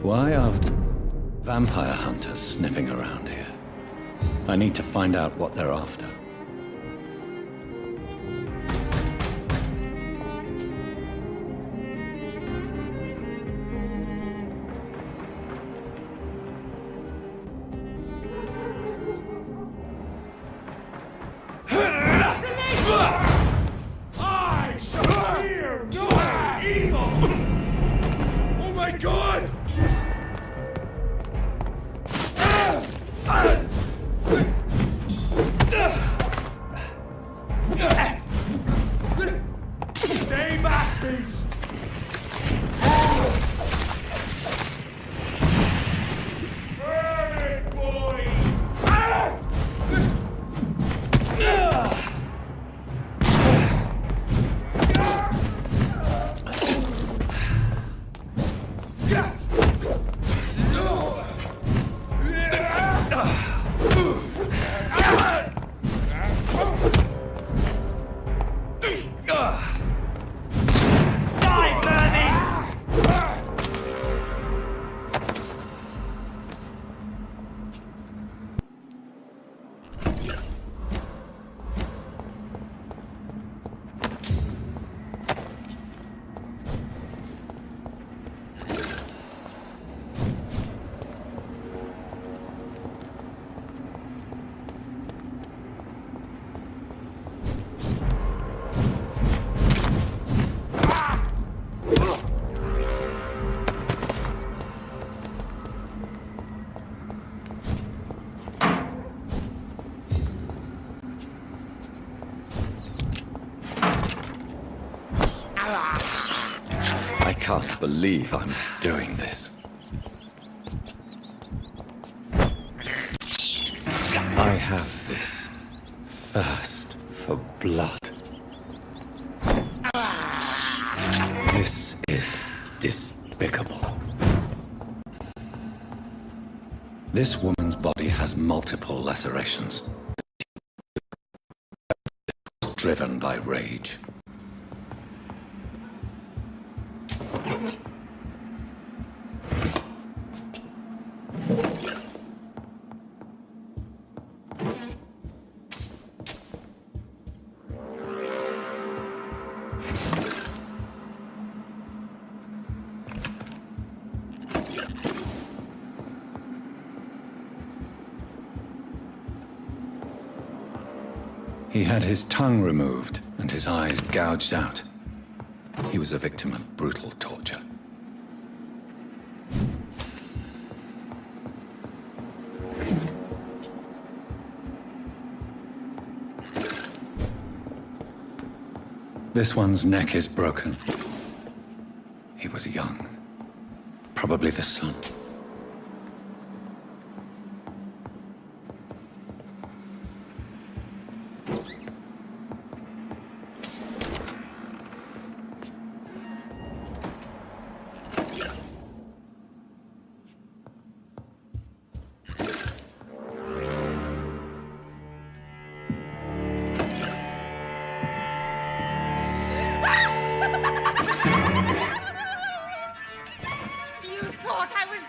Why are vampire hunters sniffing around here? I need to find out what they're after. I shall fear no evil! Oh my God! Stay back, beast! Burn it, boy! I can't believe I'm doing this. I have this thirst for blood. This is despicable. This woman's body has multiple lacerations, driven by rage. He had his tongue removed and his eyes gouged out. He was a victim of brutal torture. This one's neck is broken. He was young. Probably the son.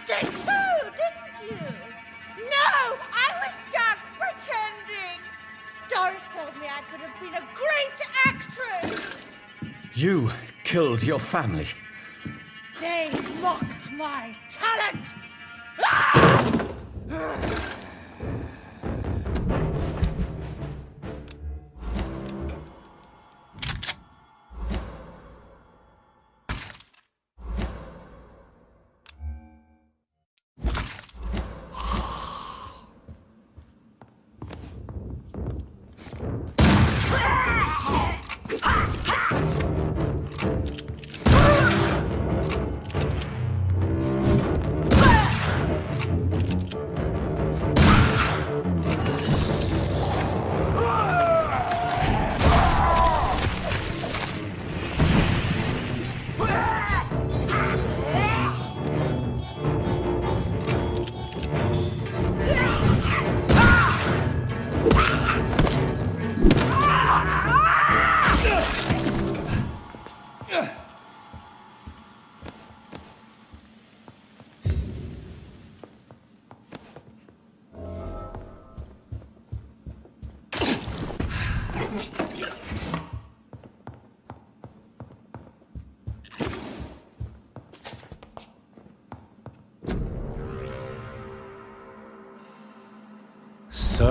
Dead too, didn't you? No, I was just pretending. Doris told me I could have been a great actress. You killed your family. They mocked my talent. Ah!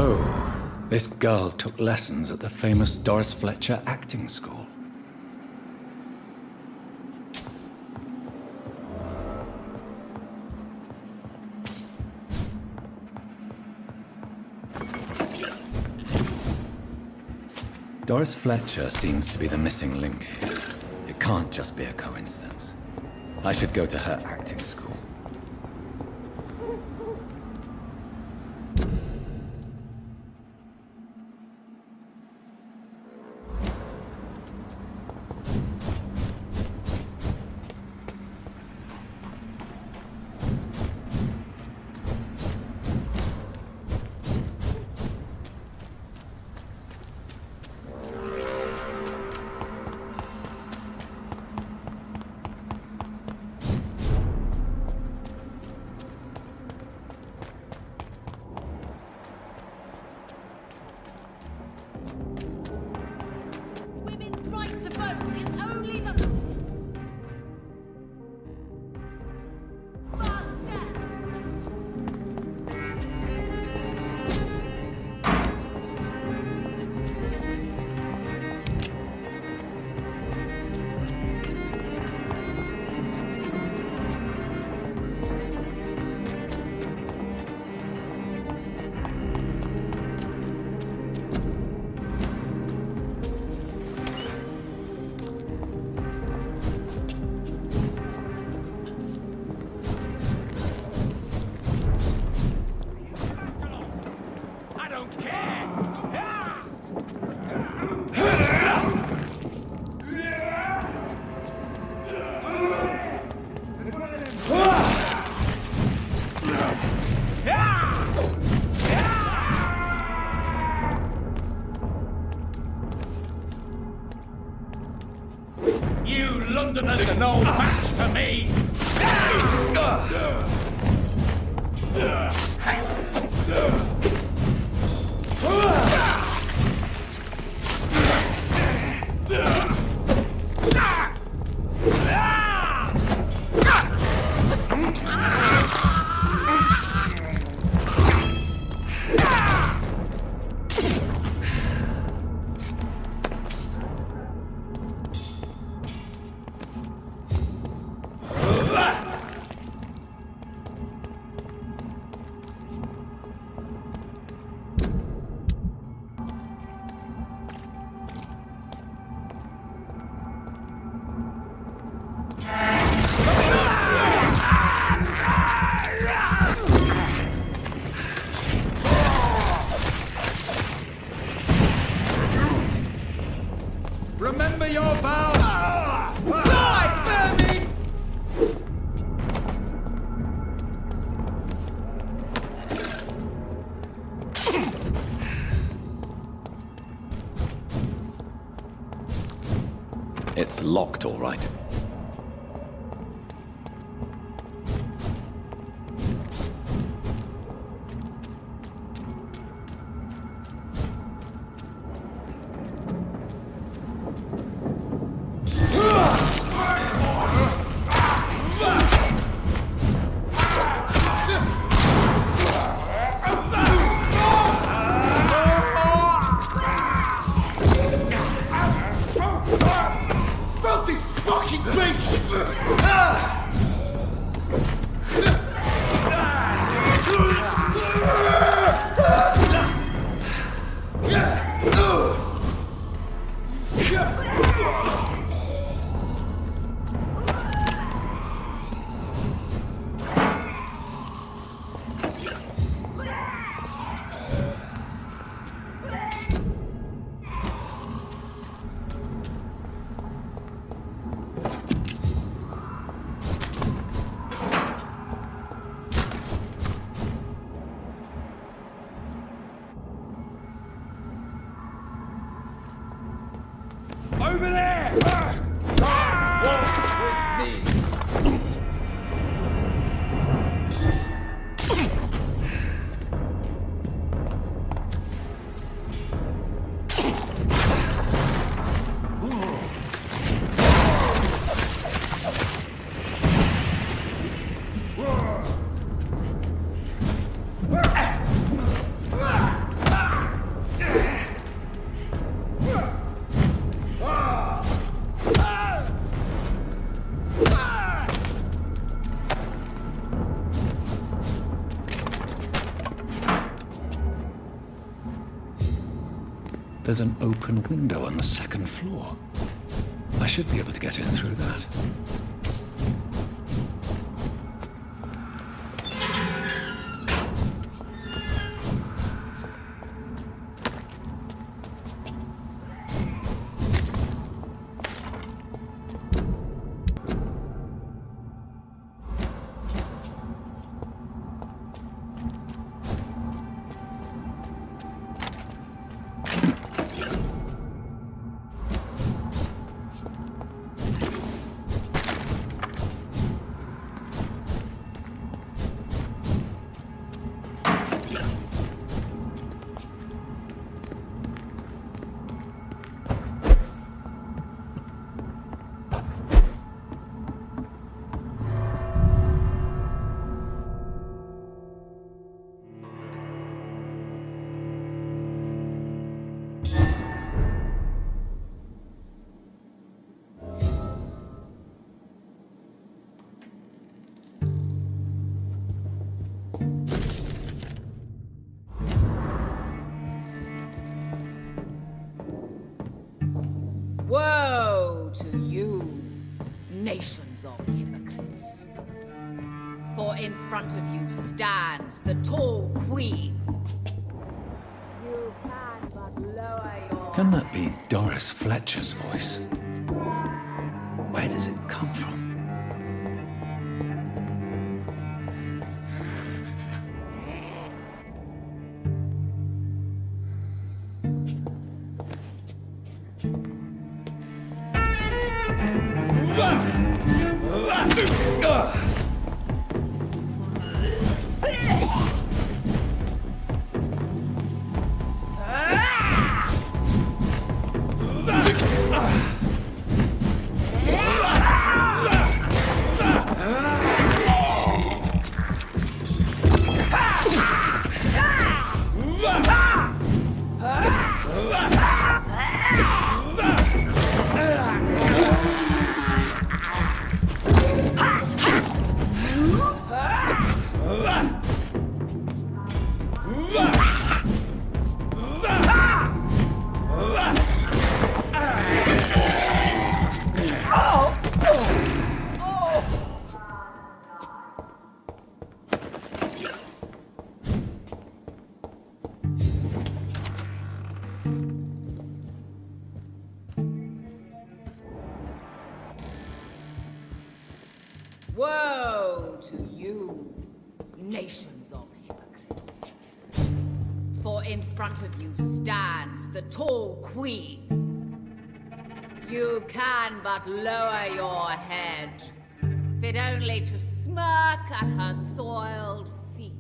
So, this girl took lessons at the famous Doris Fletcher acting school. Doris Fletcher seems to be the missing link here. It can't just be a coincidence. I should go to her acting school. Women's right to vote is only the first step. I don't care! You Londoners are no match for me! Remember your vow! Die, vermin! It's locked, all right. Filthy fucking There's an open window on the second floor. I should be able to get in through that. Woe to you, nations of hypocrites. For in front of you stands the tall queen. You can but lower your... Can that be Doris Fletcher's voice? Where does it come from? Woe to you, nations of hypocrites. For in front of you stands the tall queen. You can but lower your head, fit only to smirk at her soiled feet.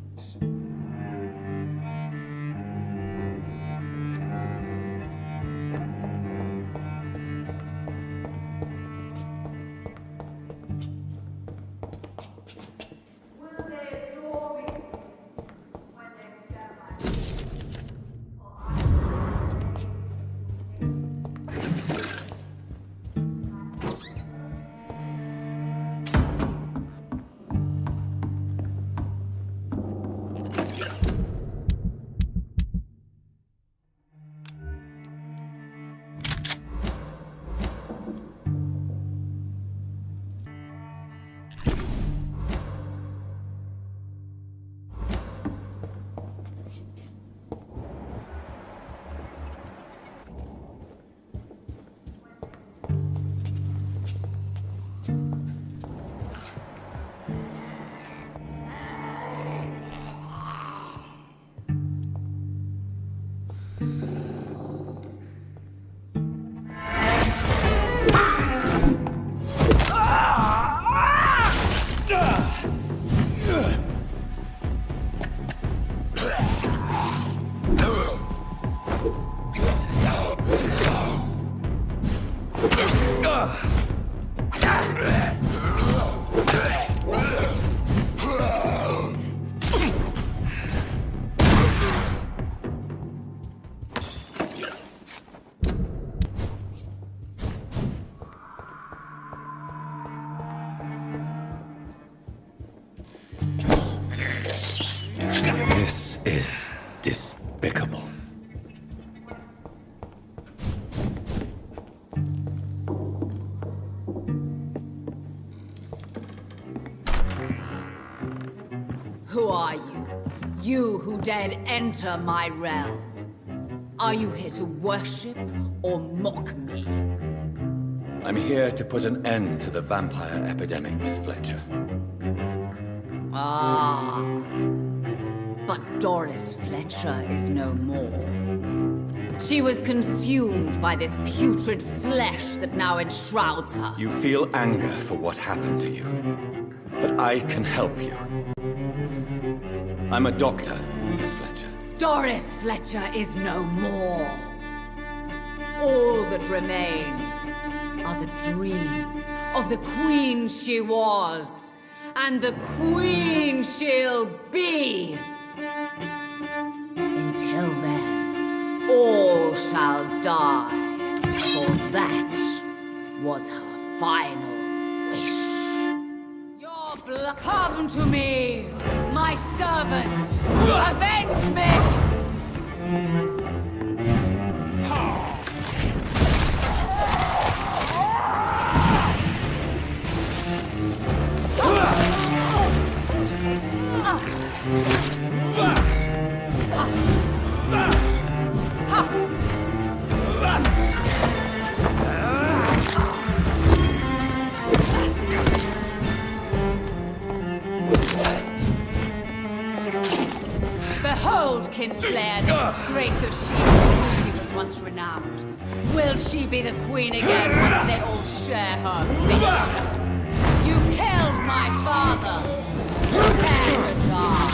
This is despicable. Who are you? You who dared enter my realm. Are you here to worship or mock me? I'm here to put an end to the vampire epidemic, Miss Fletcher. Ah. But Doris Fletcher is no more. She was consumed by this putrid flesh that now enshrouds her. You feel anger for what happened to you, but I can help you. I'm a doctor, Miss Fletcher. Doris Fletcher is no more. All that remains are the dreams of the queen she was, and the queen she'll be. Until then, all shall die, for that was her final wish. Your blood, come to me, my servants, avenge me! Behold, Kinslayer, the disgrace of she whose beauty was once renowned. Will she be the queen again once they all share her fate? You killed my father. Prepare to die.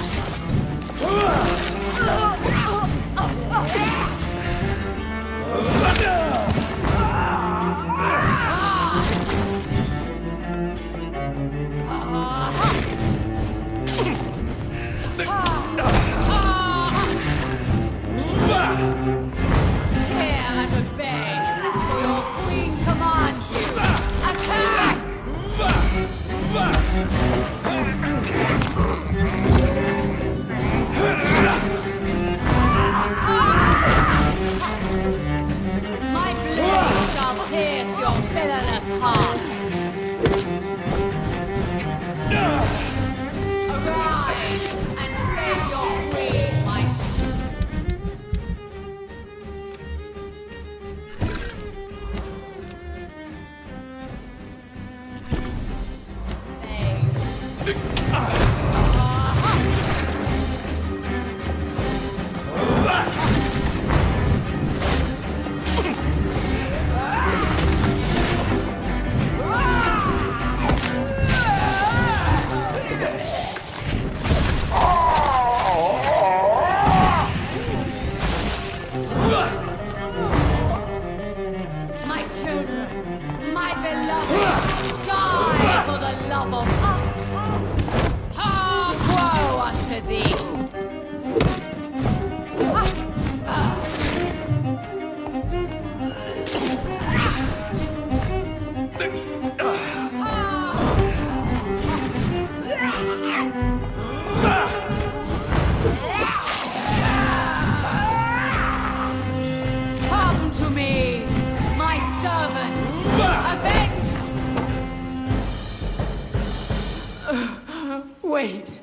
Wait.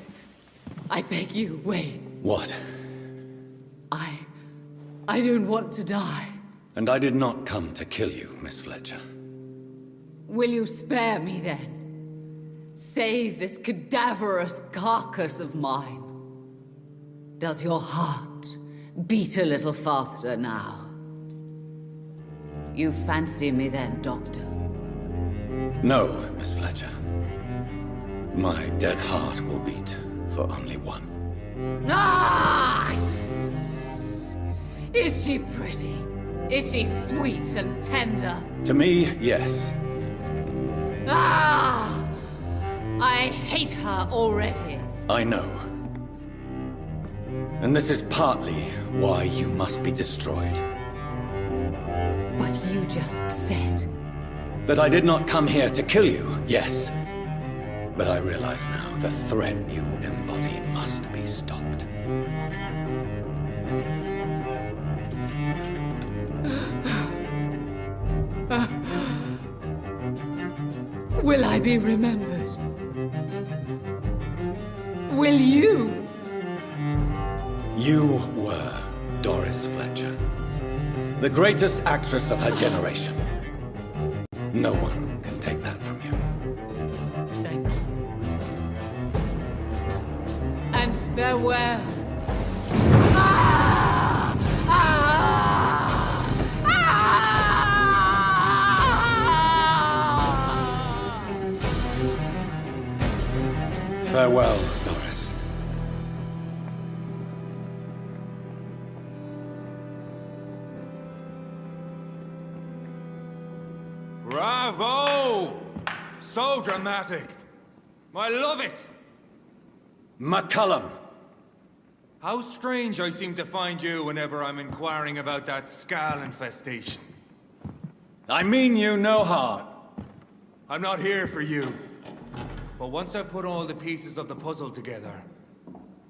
I beg you, wait. What? I don't want to die. And I did not come to kill you, Miss Fletcher. Will you spare me then? Save this cadaverous carcass of mine. Does your heart beat a little faster now? You fancy me then, Doctor? No, Miss Fletcher. My dead heart will beat for only one. Ah! Is she pretty? Is she sweet and tender? To me, yes. Ah! I hate her already. I know. And this is partly why you must be destroyed. But you just said... That I did not come here to kill you, yes. But I realize now the threat you embody must be stopped. Will I be remembered? will you? You were Doris Fletcher, the greatest actress of her generation. No one can take that from you. Thank you. And farewell. Farewell, Doris. Bravo! So dramatic. I love it. McCullum! How strange I seem to find you whenever I'm inquiring about that Skal infestation. I mean you no harm. I'm not here for you. But once I've put all the pieces of the puzzle together,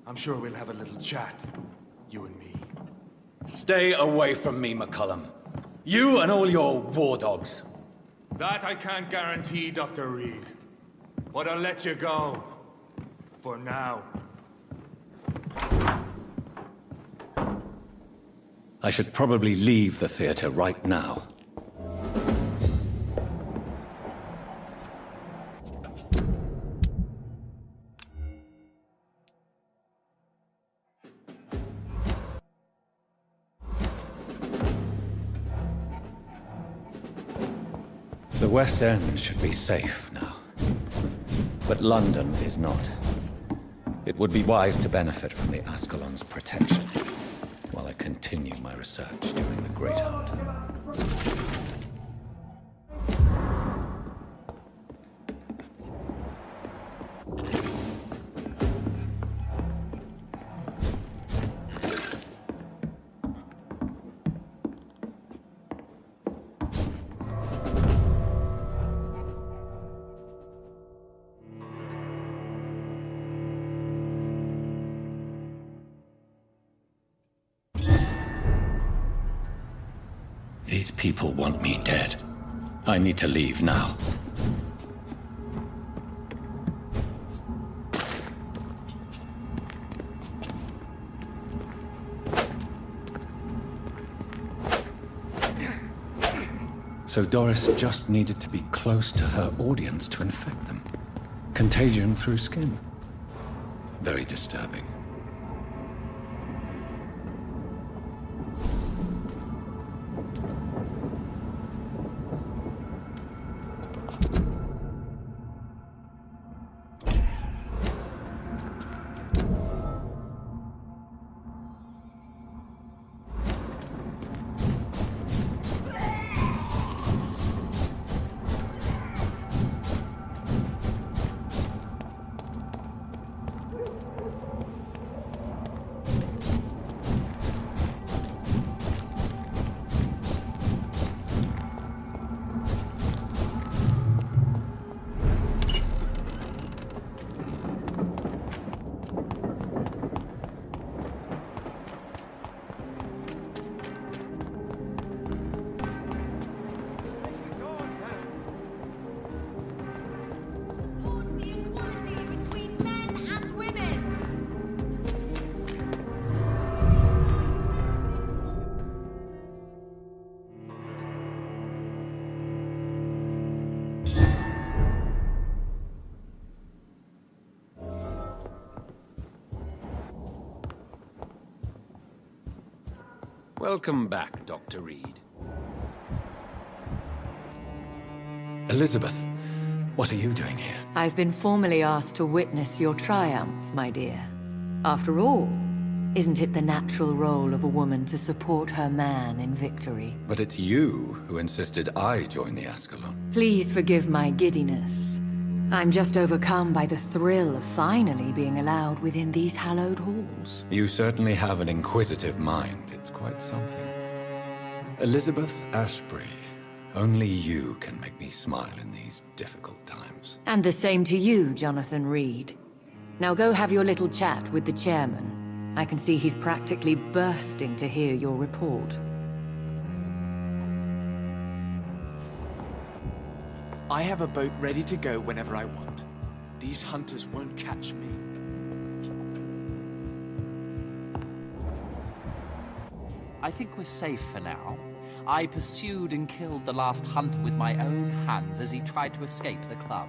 I'm sure we'll have a little chat, you and me. Stay away from me, McCullum. You and all your war dogs. That I can't guarantee, Dr. Reed. But I'll let you go. For now. I should probably leave the theater right now. The West End should be safe now. But London is not. It would be wise to benefit from the Ascalon's protection while I continue my research during the Great Hunt. These people want me dead. I need to leave now. So Doris just needed to be close to her audience to infect them. Contagion through skin. Very disturbing. Welcome back, Dr. Reed. Elizabeth, what are you doing here? I've been formally asked to witness your triumph, my dear. After all, isn't it the natural role of a woman to support her man in victory? But it's you who insisted I join the Ascalon. Please forgive my giddiness. I'm just overcome by the thrill of finally being allowed within these hallowed halls. You certainly have an inquisitive mind. It's quite something. Elizabeth Ashbury, only you can make me smile in these difficult times. And the same to you, Jonathan Reed. Now go have your little chat with the chairman. I can see he's practically bursting to hear your report. I have a boat ready to go whenever I want. These hunters won't catch me. I think we're safe for now. I pursued and killed the last hunter with my own hands as he tried to escape the club.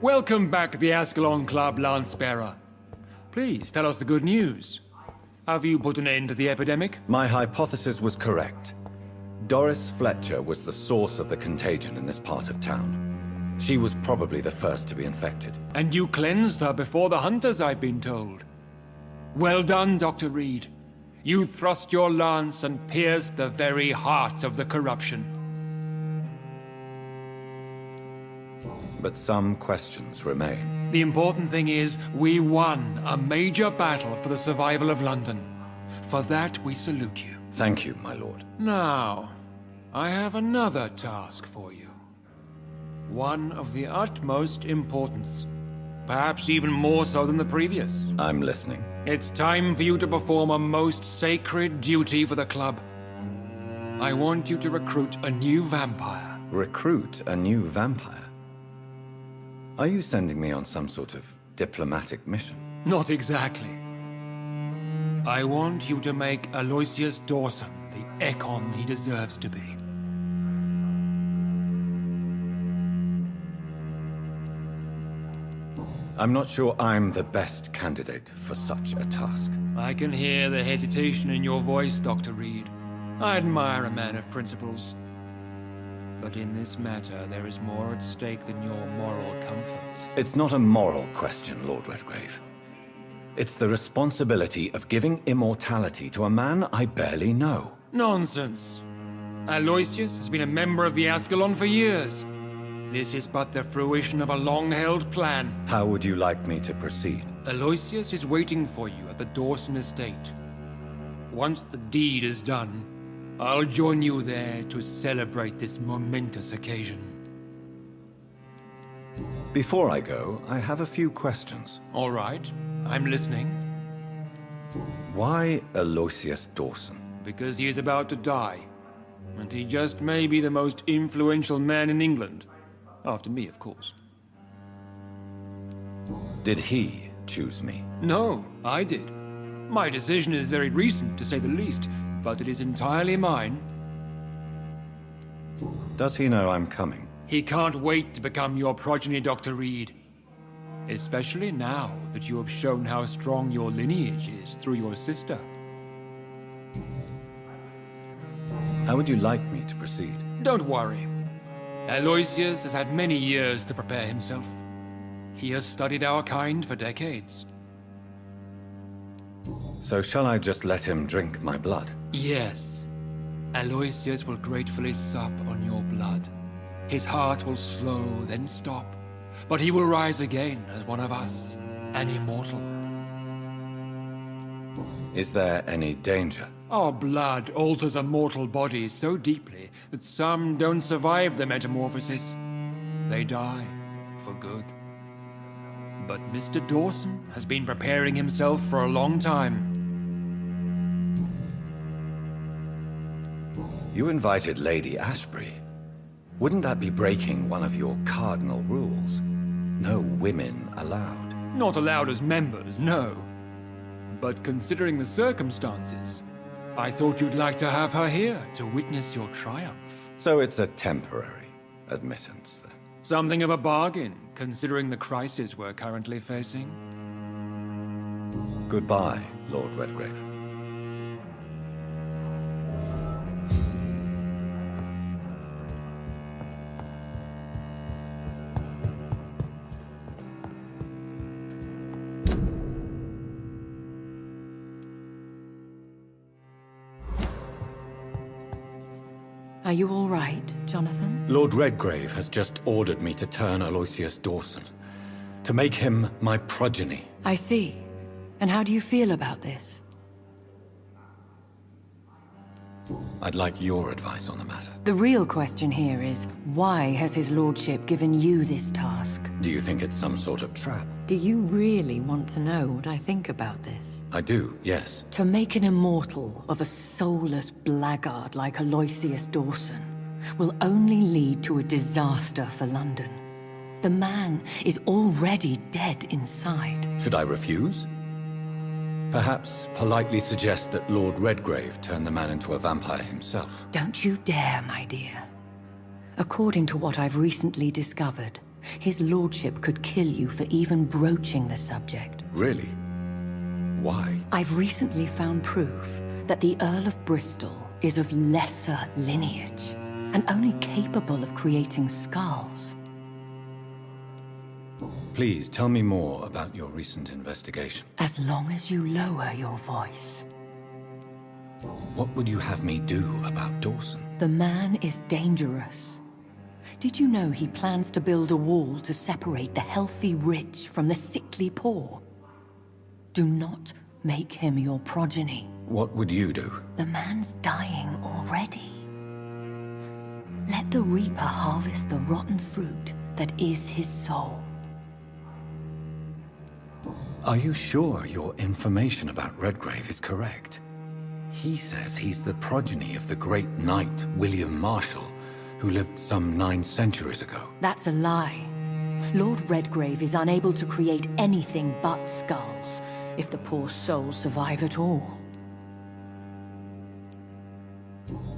Welcome back to the Ascalon Club, Lance-Bearer. Please, tell us the good news. Have you put an end to the epidemic? My hypothesis was correct. Doris Fletcher was the source of the contagion in this part of town. She was probably the first to be infected. And you cleansed her before the hunters, I've been told. Well done, Dr. Reed. You thrust your lance and pierced the very heart of the corruption. But some questions remain. The important thing is, we won a major battle for the survival of London. For that, we salute you. Thank you, my lord. Now, I have another task for you. One of the utmost importance. Perhaps even more so than the previous. I'm listening. It's time for you to perform a most sacred duty for the club. I want you to recruit a new vampire. Recruit a new vampire? Are you sending me on some sort of diplomatic mission? Not exactly. I want you to make Aloysius Dawson the Ekon he deserves to be. I'm not sure I'm the best candidate for such a task. I can hear the hesitation in your voice, Dr. Reed. I admire a man of principles. But in this matter, there is more at stake than your moral comfort. It's not a moral question, Lord Redgrave. It's the responsibility of giving immortality to a man I barely know. Nonsense. Aloysius has been a member of the Ascalon for years. This is but the fruition of a long-held plan. How would you like me to proceed? Aloysius is waiting for you at the Dawson estate. Once the deed is done, I'll join you there to celebrate this momentous occasion. Before I go, I have a few questions. All right, I'm listening. Why Aloysius Dawson? Because he is about to die. And he just may be the most influential man in England. After me, of course. Did he choose me? No, I did. My decision is very recent, to say the least, but it is entirely mine. Does he know I'm coming? He can't wait to become your progeny, Dr. Reed. Especially now that you have shown how strong your lineage is through your sister. How would you like me to proceed? Don't worry. Aloysius has had many years to prepare himself. He has studied our kind for decades. So shall I just let him drink my blood? Yes. Aloysius will gratefully sup on your blood. His heart will slow, then stop. But he will rise again as one of us, an immortal. Is there any danger? Our blood alters a mortal body so deeply that some don't survive the metamorphosis. They die for good. But Mr. Dawson has been preparing himself for a long time. You invited Lady Ashbury. Wouldn't that be breaking one of your cardinal rules? No women allowed. Not allowed as members, no. But considering the circumstances, I thought you'd like to have her here to witness your triumph. So it's a temporary admittance, then? Something of a bargain, considering the crisis we're currently facing. Goodbye, Lord Redgrave. Are you all right, Jonathan? Lord Redgrave has just ordered me to turn Aloysius Dawson, to make him my progeny. I see. And how do you feel about this? I'd like your advice on the matter. The real question here is, why has his lordship given you this task? Do you think it's some sort of trap? Do you really want to know what I think about this? I do, yes. To make an immortal of a soulless blackguard like Aloysius Dawson will only lead to a disaster for London. The man is already dead inside. Should I refuse? Perhaps politely suggest that Lord Redgrave turned the man into a vampire himself. Don't you dare, my dear. According to what I've recently discovered, his lordship could kill you for even broaching the subject. Really? Why? I've recently found proof that the Earl of Bristol is of lesser lineage and only capable of creating skulls. Please tell me more about your recent investigation. As long as you lower your voice. What would you have me do about Dawson? The man is dangerous. Did you know he plans to build a wall to separate the healthy rich from the sickly poor? Do not make him your progeny. What would you do? The man's dying already. Let the Reaper harvest the rotten fruit that is his soul. Are you sure your information about Redgrave is correct? He says he's the progeny of the great knight William Marshall, who lived some 9 centuries ago. That's a lie. Lord Redgrave is unable to create anything but skulls, if the poor souls survive at all.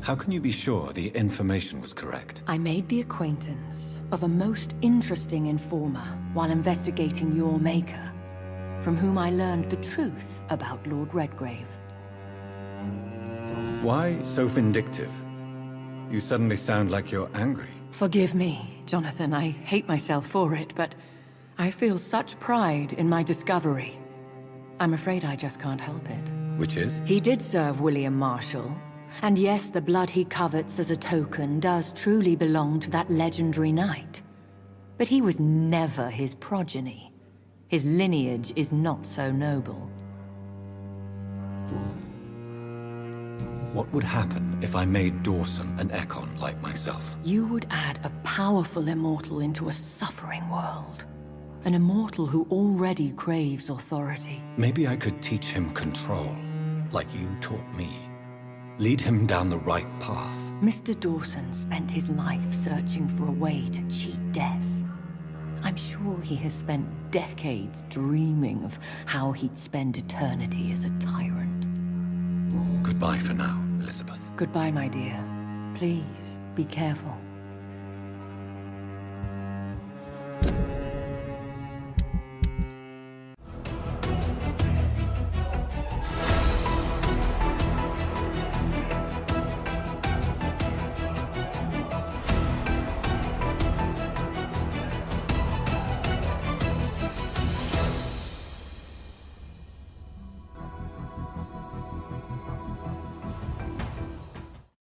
How can you be sure the information was correct? I made the acquaintance of a most interesting informer while investigating your maker, from whom I learned the truth about Lord Redgrave. Why so vindictive? You suddenly sound like you're angry. Forgive me, Jonathan. I hate myself for it, but I feel such pride in my discovery. I'm afraid I just can't help it. Which is? He did serve William Marshall. And yes, the blood he covets as a token does truly belong to that legendary knight. But he was never his progeny. His lineage is not so noble. What would happen if I made Dawson an Ekon like myself? You would add a powerful immortal into a suffering world. An immortal who already craves authority. Maybe I could teach him control, like you taught me. Lead him down the right path. Mr. Dawson spent his life searching for a way to cheat death. I'm sure he has spent decades dreaming of how he'd spend eternity as a tyrant. Goodbye for now, Elizabeth. Goodbye, my dear. Please, be careful.